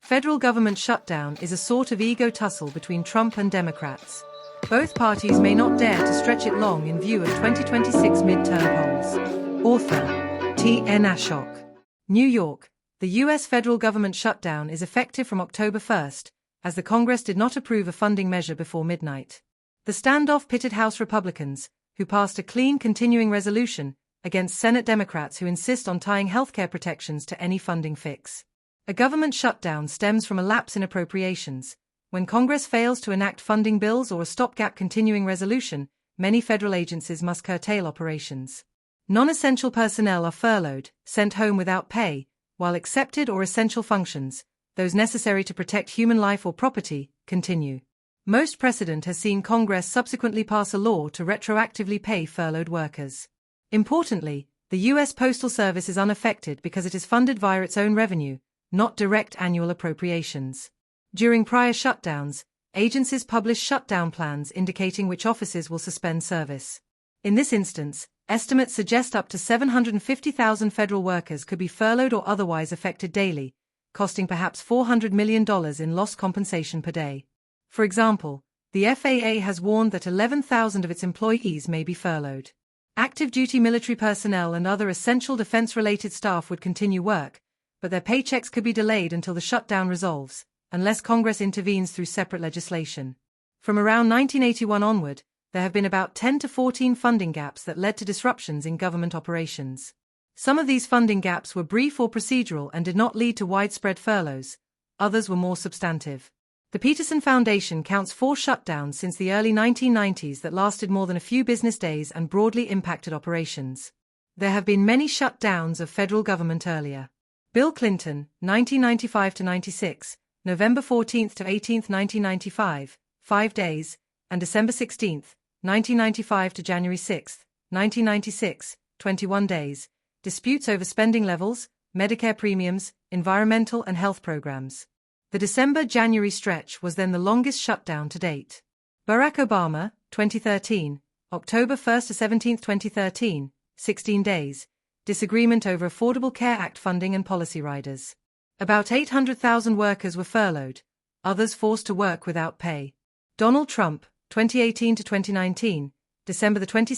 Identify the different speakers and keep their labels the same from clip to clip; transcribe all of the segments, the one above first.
Speaker 1: Federal government shutdown is a sort of ego-tussle between Trump and Democrats. Both parties may not dare to stretch it long in view of 2026 midterm polls. Author T. N. Ashok. New York. The U.S. federal government shutdown is effective from October 1st, as the Congress did not approve a funding measure before midnight. The standoff pitted House Republicans, who passed a clean continuing resolution, against Senate Democrats who insist on tying healthcare protections to any funding fix. A government shutdown stems from a lapse in appropriations. When Congress fails to enact funding bills or a stopgap continuing resolution, many federal agencies must curtail operations. Non-essential personnel are furloughed, sent home without pay, while accepted or essential functions, those necessary to protect human life or property, continue. Most precedent has seen Congress subsequently pass a law to retroactively pay furloughed workers. Importantly, the U.S. Postal Service is unaffected because it is funded via its own revenue, not direct annual appropriations. During prior shutdowns, agencies publish shutdown plans indicating which offices will suspend service. In this instance, estimates suggest up to 750,000 federal workers could be furloughed or otherwise affected daily, costing perhaps $400 million in lost compensation per day. For example, the FAA has warned that 11,000 of its employees may be furloughed. Active duty military personnel and other essential defense-related staff would continue work, but their paychecks could be delayed until the shutdown resolves, unless Congress intervenes through separate legislation. From around 1981 onward, there have been about 10 to 14 funding gaps that led to disruptions in government operations. Some of these funding gaps were brief or procedural and did not lead to widespread furloughs. Others were more substantive. The Peterson Foundation counts 4 shutdowns since the early 1990s that lasted more than a few business days and broadly impacted operations. There have been many shutdowns of federal government earlier. Bill Clinton, 1995–96, November 14–18, 1995, 5 days, and December 16, 1995 to January 6, 1996, 21 days, disputes over spending levels, Medicare premiums, environmental and health programs. The December-January stretch was then the longest shutdown to date. Barack Obama, 2013, October 1 to 17, 2013, 16 days, disagreement over Affordable Care Act funding and policy riders. About 800,000 workers were furloughed, others forced to work without pay. Donald Trump, 2018 to 2019, December 22,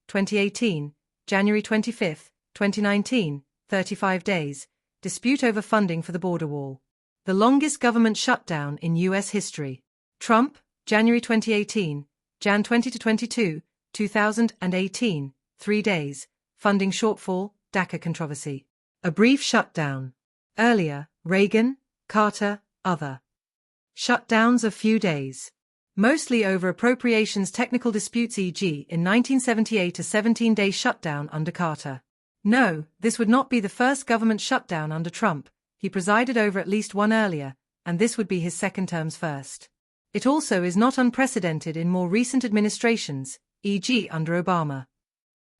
Speaker 1: 2018, January 25, 2019, 35 days, dispute over funding for the border wall. The longest government shutdown in U.S. history. Trump, January 2018, Jan 20 to 22, 2018, 3 days, funding shortfall, DACA controversy. A brief shutdown. Earlier, Reagan, Carter, other. Shutdowns a few days. Mostly over appropriations technical disputes, e.g. in 1978 a 17-day shutdown under Carter. No, this would not be the first government shutdown under Trump. He presided over at least one earlier, and this would be his second term's first. It also is not unprecedented in more recent administrations, e.g. under Obama.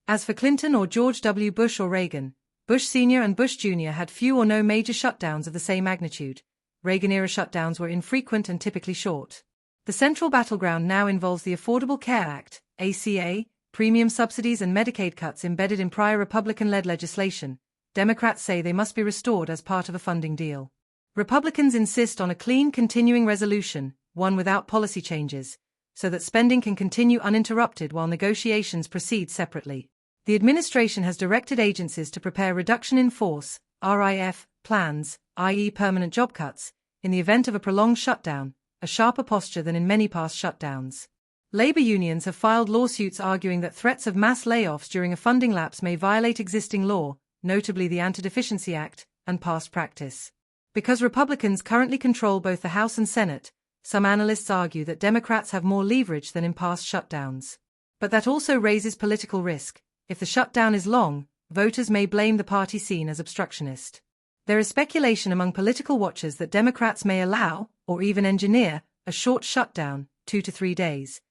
Speaker 1: As for Clinton or George W. Bush or Reagan, Bush Sr. and Bush Jr. had few or no major shutdowns of the same magnitude. Reagan-era shutdowns were infrequent and typically short. The central battleground now involves the Affordable Care Act, ACA, premium subsidies and Medicaid cuts embedded in prior Republican-led legislation. Democrats say they must be restored as part of a funding deal. Republicans insist on a clean continuing resolution, one without policy changes, so that spending can continue uninterrupted while negotiations proceed separately. The administration has directed agencies to prepare reduction in force, RIF, plans, i.e. permanent job cuts, in the event of a prolonged shutdown, a sharper posture than in many past shutdowns. Labor unions have filed lawsuits arguing that threats of mass layoffs during a funding lapse may violate existing law, notably the Anti-Deficiency Act, and past practice. Because Republicans currently control both the House and Senate, some analysts argue that Democrats have more leverage than in past shutdowns. But that also raises political risk. If the shutdown is long, voters may blame the party seen as obstructionist. There is speculation among political watchers that Democrats may allow, or even engineer, a short shutdown, 2 to 3 days,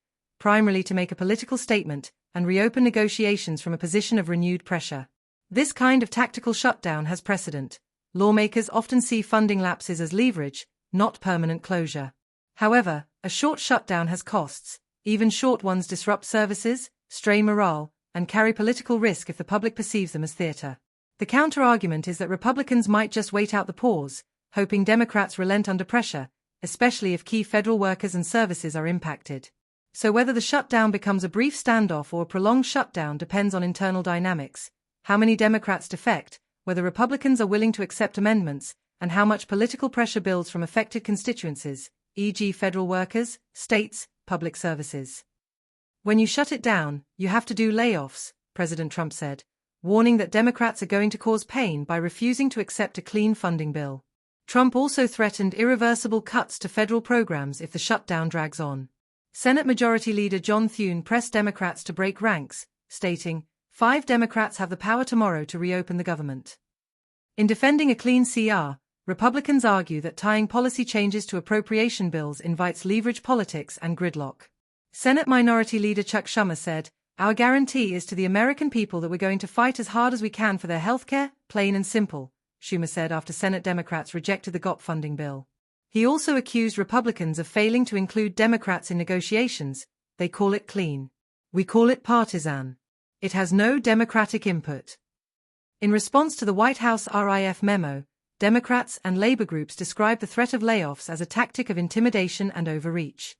Speaker 1: primarily to make a political statement and reopen negotiations from a position of renewed pressure. This kind of tactical shutdown has precedent. Lawmakers often see funding lapses as leverage, not permanent closure. However, a short shutdown has costs. Even short ones disrupt services, strain morale, and carry political risk if the public perceives them as theater. The counter-argument is that Republicans might just wait out the pause, hoping Democrats relent under pressure, especially if key federal workers and services are impacted. So whether the shutdown becomes a brief standoff or a prolonged shutdown depends on internal dynamics, how many Democrats defect, whether Republicans are willing to accept amendments, and how much political pressure builds from affected constituencies, e.g. federal workers, states, public services. When you shut it down, you have to do layoffs, President Trump said, warning that Democrats are going to cause pain by refusing to accept a clean funding bill. Trump also threatened irreversible cuts to federal programs if the shutdown drags on. Senate Majority Leader John Thune pressed Democrats to break ranks, stating, 5 Democrats have the power tomorrow to reopen the government. In defending a clean CR, Republicans argue that tying policy changes to appropriation bills invites leverage politics and gridlock. Senate Minority Leader Chuck Schumer said, "Our guarantee is to the American people that we're going to fight as hard as we can for their health care, plain and simple," Schumer said after Senate Democrats rejected the GOP funding bill. He also accused Republicans of failing to include Democrats in negotiations. They call it clean. We call it partisan. It has no Democratic input. In response to the White House RIF memo, Democrats and labor groups described the threat of layoffs as a tactic of intimidation and overreach.